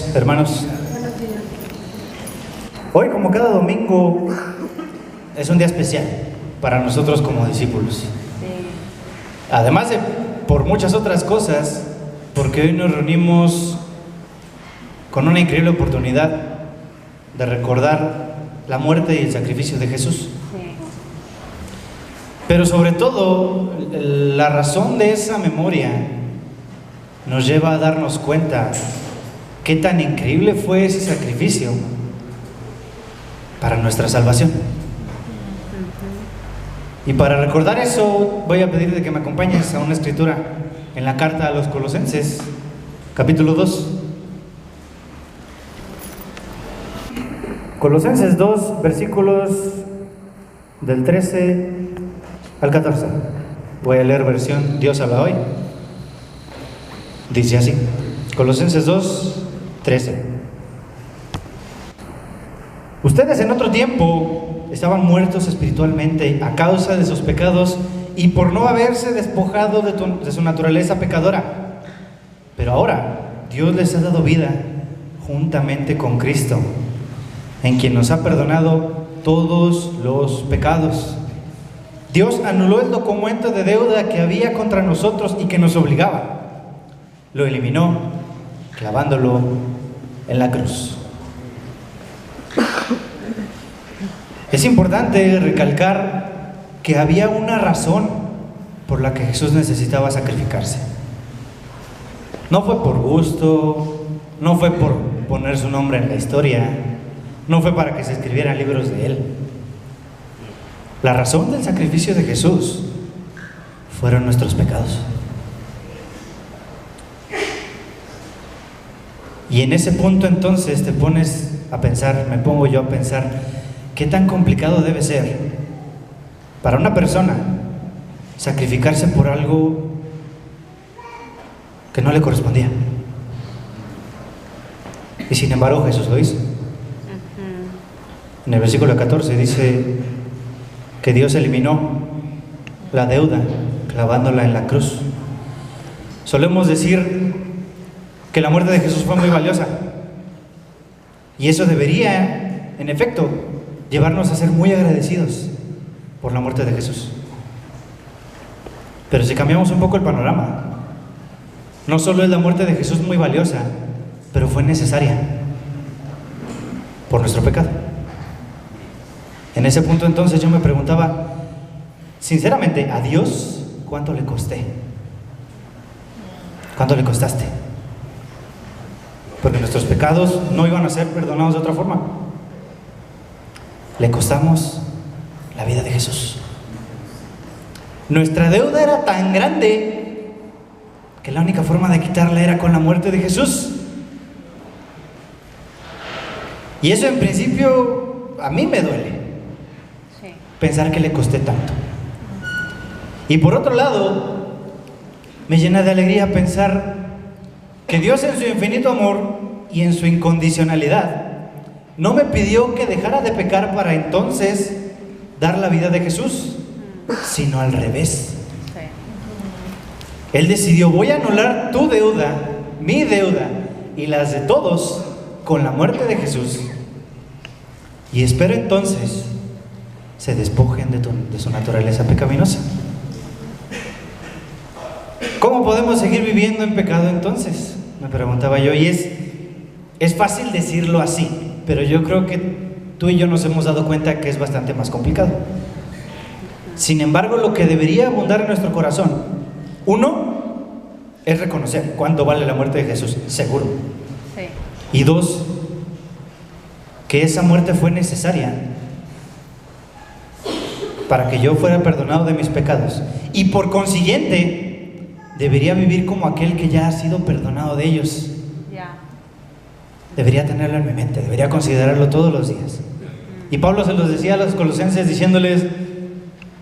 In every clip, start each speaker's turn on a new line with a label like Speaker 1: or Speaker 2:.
Speaker 1: días, hermanos. Hoy, como cada domingo, es un día especial para nosotros como discípulos. Además de por muchas otras cosas, porque hoy nos reunimos con una increíble oportunidad de recordar la muerte y el sacrificio de Jesús. Pero sobre todo, la razón de esa memoria nos lleva a darnos cuenta qué tan increíble fue ese sacrificio para nuestra salvación. Y para recordar eso, voy a pedirte que me acompañes a una escritura en la carta a los Colosenses, capítulo 2. Colosenses 2, versículos del 13 al 14. Voy a leer versión Dios habla hoy. Dice así, Colosenses 2, 13. Ustedes en otro tiempo estaban muertos espiritualmente a causa de sus pecados y por no haberse despojado de su naturaleza pecadora. Pero ahora Dios les ha dado vida juntamente con Cristo, en quien nos ha perdonado todos los pecados. Dios anuló el documento de deuda que había contra nosotros y que nos obligaba. Lo eliminó clavándolo en la cruz. Es importante recalcar que había una razón por la que Jesús necesitaba sacrificarse. No fue por gusto, no fue por poner su nombre en la historia, no fue para que se escribieran libros de él. La razón del sacrificio de Jesús fueron nuestros pecados. Y en ese punto entonces te pones a pensar, me pongo yo a pensar, ¿qué tan complicado debe ser para una persona sacrificarse por algo que no le correspondía? Y sin embargo Jesús lo hizo. En el versículo 14 dice que Dios eliminó la deuda clavándola en la cruz. Solemos decir que la muerte de Jesús fue muy valiosa, y eso debería, en efecto, llevarnos a ser muy agradecidos por la muerte de Jesús. Pero si cambiamos un poco el panorama, no solo es la muerte de Jesús muy valiosa, pero fue necesaria por nuestro pecado. En ese punto entonces yo me preguntaba, sinceramente, ¿a Dios cuánto le costé? ¿Cuánto le costaste? Porque nuestros pecados no iban a ser perdonados de otra forma. Le costamos la vida de Jesús. Nuestra deuda era tan grande que la única forma de quitarla era con la muerte de Jesús. Y eso en principio a mí me duele, pensar que le costé tanto. Y por otro lado, me llena de alegría pensar que Dios en su infinito amor y en su incondicionalidad no me pidió que dejara de pecar para entonces dar la vida de Jesús, sino al revés. Él decidió, voy a anular tu deuda, mi deuda y las de todos con la muerte de Jesús, y espero entonces se despojen de su naturaleza pecaminosa. ¿Cómo podemos seguir viviendo en pecado entonces?, me preguntaba yo. Y es fácil decirlo así, pero yo creo que tú y yo nos hemos dado cuenta que es bastante más complicado. Sin embargo, lo que debería abundar en nuestro corazón, uno, es reconocer cuánto vale la muerte de Jesús, seguro. Y dos, que esa muerte fue necesaria para que yo fuera perdonado de mis pecados, y por consiguiente debería vivir como aquel que ya ha sido perdonado de ellos. Debería tenerlo en mi mente, debería considerarlo todos los días. Y Pablo se los decía a los colosenses diciéndoles,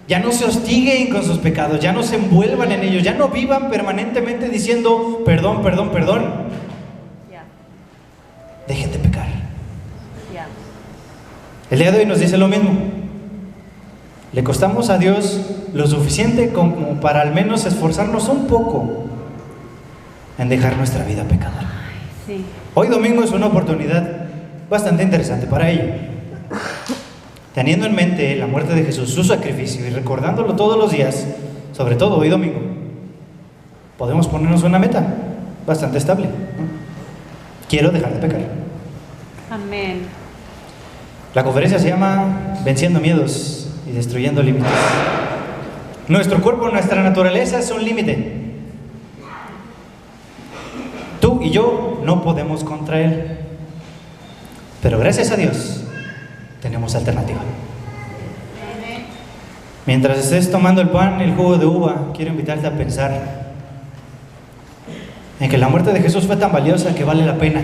Speaker 1: ya no se hostiguen con sus pecados, ya no se envuelvan en ellos, ya no vivan permanentemente diciendo perdón, perdón, perdón. Dejen de pecar. El día de hoy nos dice lo mismo. Le costamos a Dios lo suficiente como para al menos esforzarnos un poco en dejar nuestra vida pecadora.
Speaker 2: Sí.
Speaker 1: Hoy domingo es una oportunidad bastante interesante para ello. Teniendo en mente la muerte de Jesús, su sacrificio y recordándolo todos los días, sobre todo hoy domingo, podemos ponernos una meta bastante estable, ¿no? Quiero dejar de pecar.
Speaker 2: Amén.
Speaker 1: La conferencia se llama Venciendo miedos y destruyendo límites. Nuestro cuerpo, nuestra naturaleza es un límite. Tú y yo no podemos contra él. Pero gracias a Dios tenemos alternativa. Mientras estés tomando el pan, el jugo de uva, quiero invitarte a pensar en que la muerte de Jesús fue tan valiosa que vale la pena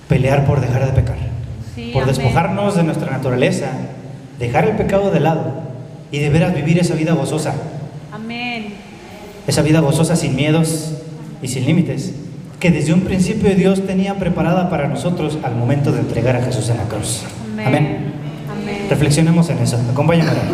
Speaker 1: pelear por dejar de pecar,
Speaker 2: Sí,
Speaker 1: por
Speaker 2: amén.
Speaker 1: despojarnos de nuestra naturaleza, dejar el pecado de lado y de veras vivir esa vida gozosa,
Speaker 2: Amén.
Speaker 1: esa vida gozosa sin miedos y sin límites, que desde un principio Dios tenía preparada para nosotros al momento de entregar a Jesús en la cruz.
Speaker 2: Amén.
Speaker 1: Amén.
Speaker 2: Amén.
Speaker 1: Reflexionemos en eso. Acompáñame a orar.